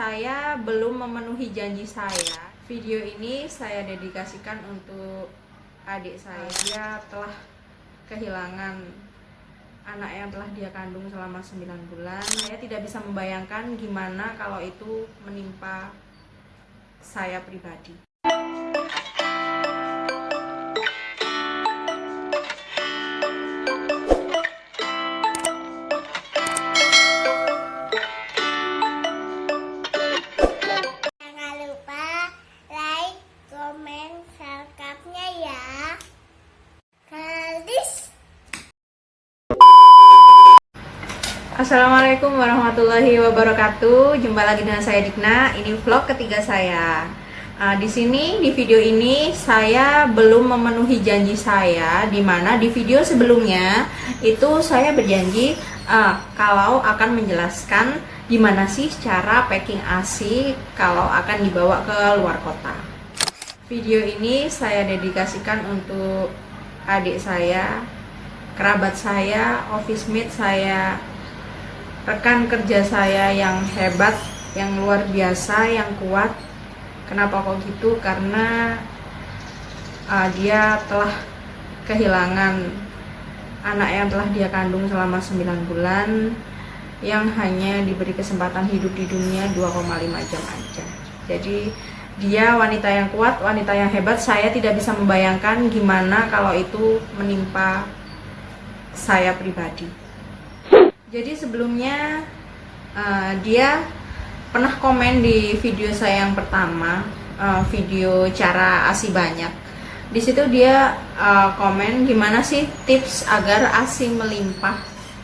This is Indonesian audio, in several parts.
saya belum memenuhi janji saya. Video ini saya dedikasikan untuk adik saya. Dia telah kehilangan anak yang telah dia kandung selama 9 bulan. Saya tidak bisa membayangkan gimana kalau itu menimpa saya pribadi. Assalamualaikum warahmatullahi wabarakatuh. Jumpa lagi dengan saya Dikna. Ini vlog ketiga saya. Di video ini saya belum memenuhi janji saya, dimana di video sebelumnya itu saya berjanji kalau akan menjelaskan gimana sih cara packing ASI kalau akan dibawa ke luar kota. Video ini saya dedikasikan untuk adik saya, kerabat saya, office mate saya, rekan kerja saya yang hebat, yang luar biasa, yang kuat. Kenapa kok gitu? Karena dia telah kehilangan anak yang telah dia kandung selama 9 bulan, yang hanya diberi kesempatan hidup di dunia 2,5 jam aja. Jadi dia wanita yang kuat, wanita yang hebat. Saya tidak bisa membayangkan gimana kalau itu menimpa saya pribadi. Jadi sebelumnya dia pernah komen di video saya yang pertama, video cara ASI banyak. Di situ dia komen gimana sih tips agar ASI melimpah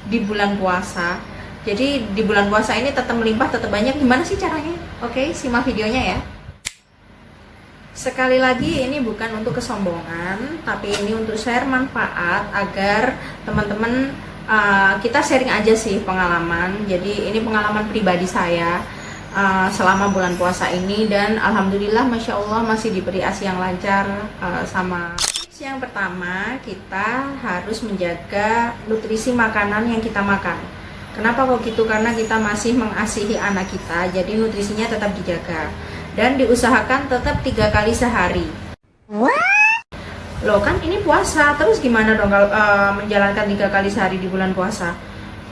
di bulan puasa. Jadi di bulan puasa ini tetap melimpah, tetap banyak. Gimana sih caranya? Oke, simak videonya ya. Sekali lagi, ini bukan untuk kesombongan, tapi ini untuk share manfaat agar teman-teman kita sharing aja sih pengalaman. Jadi ini pengalaman pribadi saya selama bulan puasa ini, dan alhamdulillah masya Allah masih diberi ASI yang lancar. Sama tips yang pertama, kita harus menjaga nutrisi makanan yang kita makan. Kenapa kok gitu? Karena kita masih mengasihi anak kita, jadi nutrisinya tetap dijaga dan diusahakan tetap 3 kali sehari. Loh kan ini puasa, terus gimana dong kalau menjalankan 3 kali sehari di bulan puasa?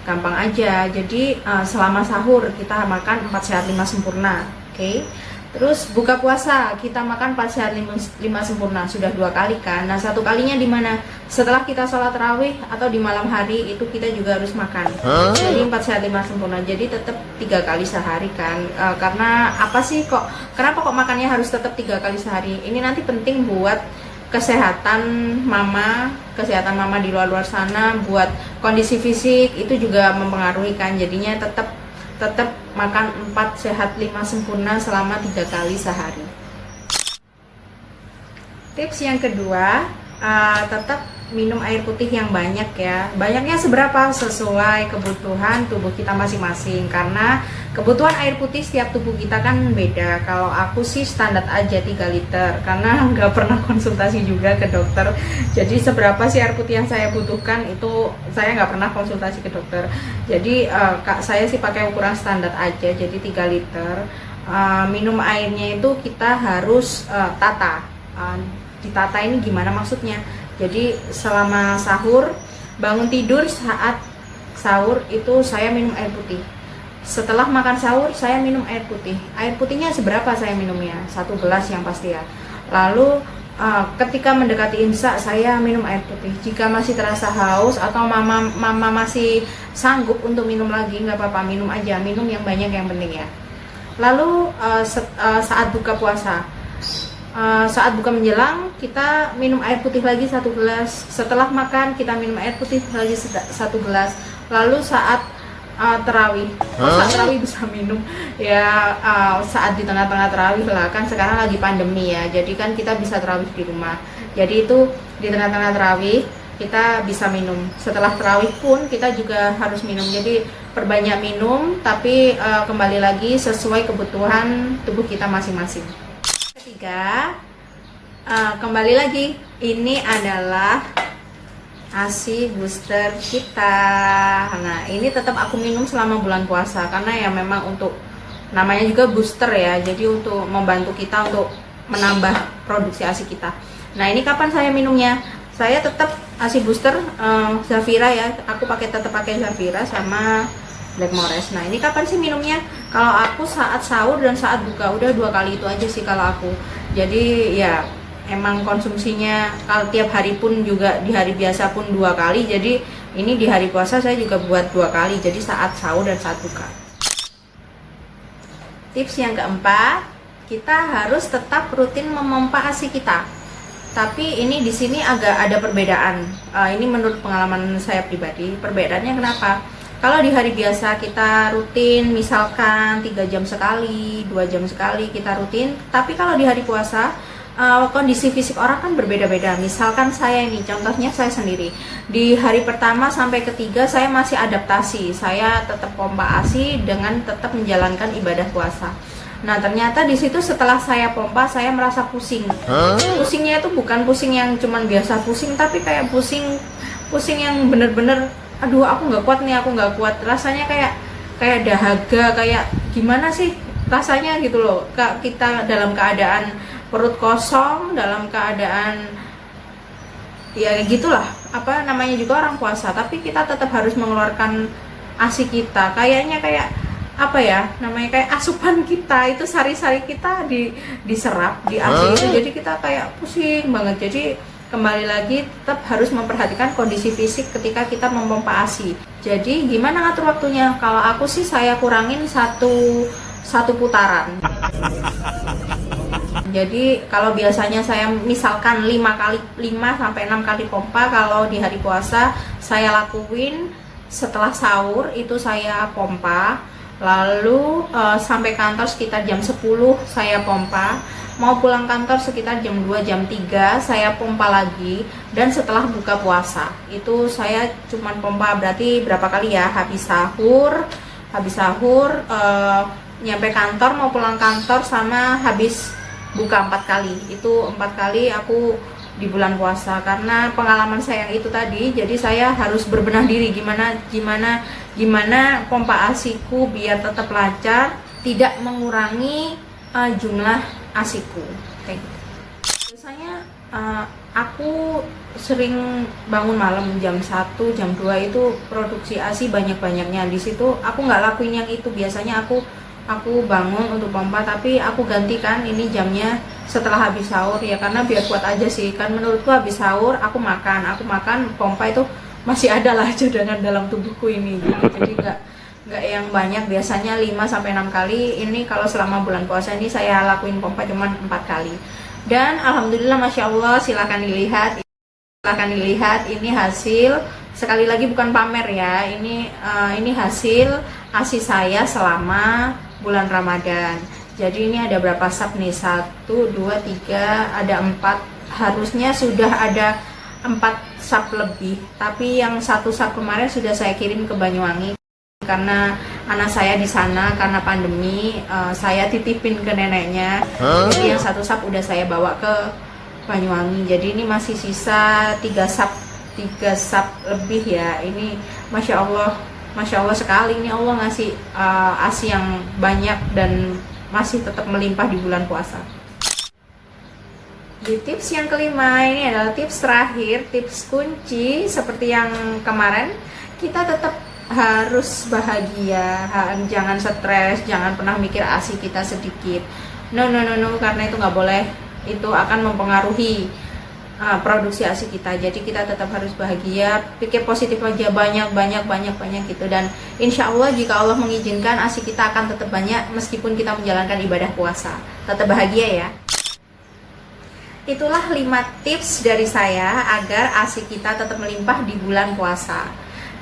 Gampang aja. Jadi selama sahur kita makan 4 sehat 5 sempurna, oke? Terus buka puasa kita makan 4 sehat 5 sempurna, sudah 2 kali kan? Nah, 1 kalinya di mana? Setelah kita sholat tarawih atau di malam hari itu kita juga harus makan. Jadi 4 sehat 5 sempurna. Jadi tetap 3 kali sehari kan? Karena apa sih kok? Kenapa kok makannya harus tetap 3 kali sehari? Ini nanti penting buat kesehatan mama di luar sana, buat kondisi fisik itu juga mempengaruhi kan. Jadinya tetap makan 4 sehat 5 sempurna selama 3 kali sehari. Tips yang kedua, tetap minum air putih yang banyak ya. Banyaknya seberapa? Sesuai kebutuhan tubuh kita masing-masing, karena kebutuhan air putih setiap tubuh kita kan beda. Kalau aku sih standar aja 3 liter, karena nggak pernah konsultasi juga ke dokter. Jadi seberapa sih air putih yang saya butuhkan itu saya nggak pernah konsultasi ke dokter. Jadi saya sih pakai ukuran standar aja, jadi 3 liter. Minum airnya itu kita harus tata. Ditata ini gimana maksudnya? Jadi selama sahur, bangun tidur, saat sahur itu saya minum air putih. Setelah makan sahur saya minum air putih. Air putihnya seberapa saya minumnya? 1 gelas yang pasti ya. Lalu ketika mendekati imsak saya minum air putih. Jika masih terasa haus atau mama masih sanggup untuk minum lagi, nggak apa-apa, minum aja, minum yang banyak yang penting ya. Lalu saat buka puasa, saat buka menjelang kita minum air putih lagi 1 gelas. Setelah makan kita minum air putih lagi 1 gelas. Lalu saat terawih, saat terawih bisa minum ya, saat di tengah-tengah terawih lah, kan sekarang lagi pandemi ya, jadi kan kita bisa terawih di rumah. Jadi itu di tengah-tengah terawih kita bisa minum. Setelah terawih pun kita juga harus minum. Jadi perbanyak minum, tapi kembali lagi sesuai kebutuhan tubuh kita masing-masing. Ketiga, kembali lagi, ini adalah ASI booster kita. Nah, ini tetap aku minum selama bulan puasa karena ya memang untuk namanya juga booster ya, jadi untuk membantu kita untuk menambah produksi ASI kita. Nah, ini kapan saya minumnya? Saya tetap ASI booster Zafira ya, aku tetap pakai Zafira sama Blackmores. Nah, ini kapan sih minumnya? Kalau aku saat sahur dan saat buka, udah 2 kali itu aja sih kalau aku. Jadi ya emang konsumsinya kalau tiap hari pun juga, di hari biasa pun 2 kali. Jadi ini di hari puasa saya juga buat 2 kali, jadi saat sahur dan saat buka. Tips yang keempat, kita harus tetap rutin memompa ASI kita. Tapi ini di sini agak ada perbedaan. Ini menurut pengalaman saya pribadi. Perbedaannya kenapa? Kalau di hari biasa kita rutin, misalkan 3 jam sekali, 2 jam sekali kita rutin. Tapi kalau di hari puasa, kondisi fisik orang kan berbeda-beda. Misalkan saya ini, contohnya saya sendiri. Di hari pertama sampai ketiga saya masih adaptasi. Saya tetap pompa ASI dengan tetap menjalankan ibadah puasa. Nah, ternyata di situ setelah saya pompa, saya merasa pusing. Pusingnya itu bukan pusing yang cuman biasa pusing, tapi kayak pusing yang bener-bener, aduh aku nggak kuat nih, aku nggak kuat. Rasanya kayak dahaga, kayak gimana sih rasanya gitu loh. Kita dalam keadaan perut kosong, dalam keadaan ya gitulah, apa namanya juga orang puasa, tapi kita tetap harus mengeluarkan ASI kita. Kayaknya kayak apa ya namanya, kayak asupan kita itu, sari-sari kita diserap di ASI itu, jadi kita kayak pusing banget. Jadi kembali lagi tetap harus memperhatikan kondisi fisik ketika kita memompa ASI. Jadi gimana ngatur waktunya? Kalau aku sih saya kurangin satu putaran. Jadi kalau biasanya saya misalkan 5 sampai 6 kali pompa, kalau di hari puasa saya lakuin setelah sahur itu saya pompa, lalu sampai kantor sekitar jam 10 saya pompa, mau pulang kantor sekitar jam 2 jam 3 saya pompa lagi, dan setelah buka puasa itu saya cuman pompa berarti berapa kali ya, habis sahur nyampe kantor, mau pulang kantor, sama habis buka 4 kali. Itu 4 kali aku di bulan puasa, karena pengalaman saya yang itu tadi. Jadi saya harus berbenah diri gimana pompa ASIku biar tetap lancar, tidak mengurangi jumlah ASIku kayak gitu. Biasanya aku sering bangun malam jam 1, jam 2 itu produksi ASI banyak-banyaknya. Di situ aku nggak lakuin yang itu. Biasanya aku bangun untuk pompa, tapi aku gantikan ini jamnya setelah habis sahur ya, karena biar kuat aja sih. Kan menurutku habis sahur aku makan, pompa itu masih ada lah cadangan dalam tubuhku ini gitu. Jadi nggak yang banyak, biasanya 5 sampai 6 kali. Ini kalau selama bulan puasa ini saya lakuin pompa cuman 4 kali. Dan alhamdulillah, masya Allah, silahkan dilihat ini hasil. Sekali lagi bukan pamer ya, ini hasil ASI saya selama bulan Ramadan. Jadi ini ada berapa sap nih? 1, 2, 3, ada 4. Harusnya sudah ada 4 sap lebih, tapi yang 1 sap kemarin sudah saya kirim ke Banyuwangi karena anak saya di sana, karena pandemi. Saya titipin ke neneknya. Jadi yang 1 sap udah saya bawa ke Banyuwangi. Jadi ini masih sisa 3 sap lebih ya. Ini masya Allah sekali, ini Allah ngasih ASI yang banyak dan masih tetap melimpah di bulan puasa. Di tips yang kelima, ini adalah tips terakhir, tips kunci. Seperti yang kemarin, kita tetap harus bahagia, jangan stres, jangan pernah mikir ASI kita sedikit. No, karena itu nggak boleh. Itu akan mempengaruhi produksi ASI kita. Jadi kita tetap harus bahagia, pikir positif aja, banyak gitu. Dan insya Allah jika Allah mengizinkan, ASI kita akan tetap banyak meskipun kita menjalankan ibadah puasa. Tetap bahagia ya. Itulah 5 tips dari saya agar ASI kita tetap melimpah di bulan puasa.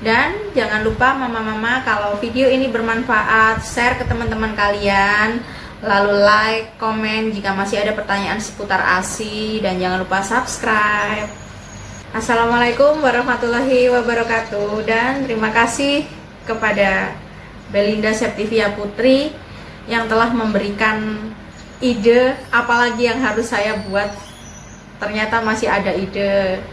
Dan jangan lupa mama-mama, kalau video ini bermanfaat, share ke teman-teman kalian. Lalu like, komen jika masih ada pertanyaan seputar ASI, dan jangan lupa subscribe. Assalamualaikum warahmatullahi wabarakatuh. Dan terima kasih kepada Belinda Septivia Putri yang telah memberikan ide apalagi yang harus saya buat. Ternyata masih ada ide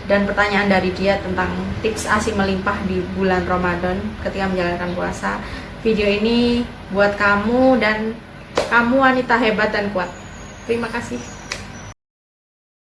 dan pertanyaan dari dia tentang tips ASI melimpah di bulan Ramadan ketika menjalankan puasa. video ini buat kamu dan kamu wanita hebat dan kuat. Terima kasih.